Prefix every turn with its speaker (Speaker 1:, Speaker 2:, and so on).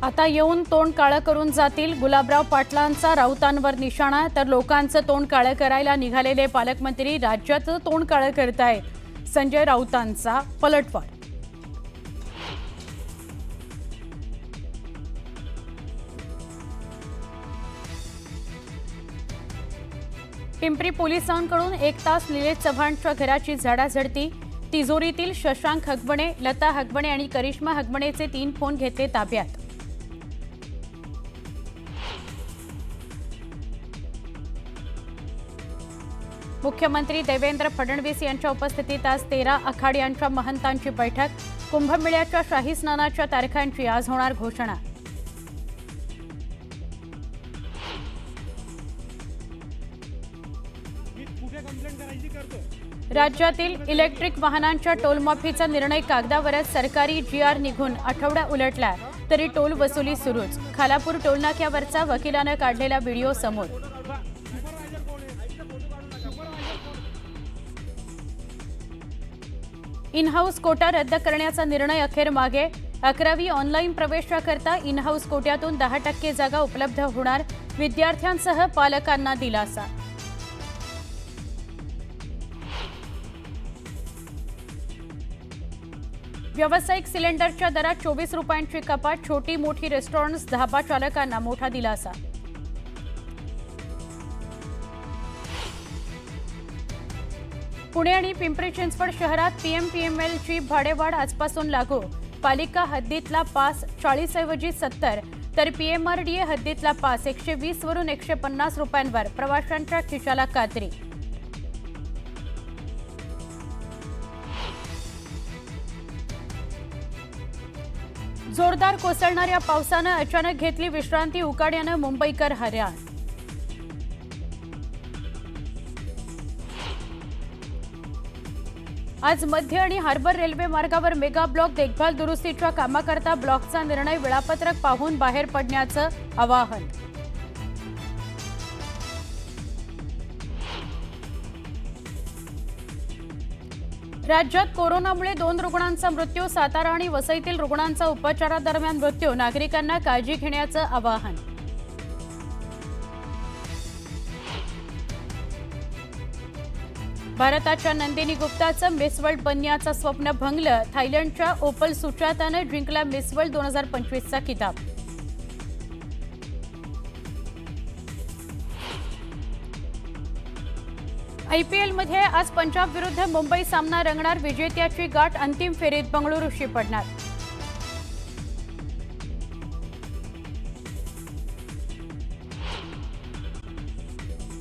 Speaker 1: आता येऊन तोंड काळं करून जातील. गुलाबराव पाटलांचा राऊतांवर निशाणा. तर लोकांचं तोंड काळं करायला निघालेले पालकमंत्री राज्याचं तोंड काळं करताय. संजय राऊतांचा पलटवार. पिंपरी पोलिसांकडून 1 तास निलेश चव्हाणच्या घराची झाडाझडती. तिजोरीतील शशांक हगवणे, लता हगवणे आणि करिश्मा हगवणेचे 3 फोन घेतले ताब्यात. मुख्यमंत्री देवेंद्र फडणवीस यांच्या उपस्थितीत आज 13 आखाड्यांच्या महंतांची बैठक. कुंभमेळ्याच्या शाही स्नानाच्या तारखांची आज होणार घोषणा. राज्यातील इलेक्ट्रिक वाहनांच्या टोलमाफीचा निर्णय कागदावरच. सरकारी GR निघून आठवडा उलटला तरी टोल वसुली सुरूच. खालापूर टोलनाक्यावरचा वकिलानं काढलेला व्हिडिओ समोर. इन-हाऊस कोटा रद्द करण्याचा निर्णय अखेर मागे. 11वी ऑनलाईन प्रवेशाकरता इन-हाऊस कोट्यातून 10% जागा उपलब्ध होणार. विद्यार्थ्यांसह पालकांना दिलासा. व्यावसायिक सिलेंडरच्या दरात 24 रुपयांची कपात. छोटी मोठी रेस्टॉरंट्स, धाबा चालकांना मोठा दिलासा. पुणे आणि पिंपरी चिंचवड शहरात PMPMLची भाडेवाढ आजपासून लागू. पालिका हद्दीतला पास 40 ऐवजी 70 तर PMRDA हद्दीतला पास 120 वरून 150 रुपयांवर. प्रवाशांच्या खिशाला कात्री. जोरदार कोसळणाऱ्या पावसानं अचानक घेतली विश्रांती. उकाड्यानं मुंबईकर हैराण. आज मध्य आणि हार्बर रेल्वे मार्गावर मेगा ब्लॉक. देखभाल दुरुस्तीच्या कामाकरता ब्लॉकचा निर्णय. वेळापत्रक पाहून बाहेर पडण्याचं आवाहन. राज्यात कोरोनामुळे 2 रुग्णांचा मृत्यू. सातारा आणि वसईतील रुग्णांचा उपचारादरम्यान मृत्यू. नागरिकांना काळजी घेण्याचं आवाहन. भारताच्या नंदिनी गुप्ताचं मिस वर्ल्ड बनण्याचं स्वप्न भंगलं. थायलंडच्या ओपल सुचातानं जिंकला मिस वर्ल्ड 2025चा किताब. IPLमध्ये आज पंजाब विरुद्ध मुंबई सामना रंगणार. विजेत्याची गाठ अंतिम फेरीत बंगळुरूशी पडणार.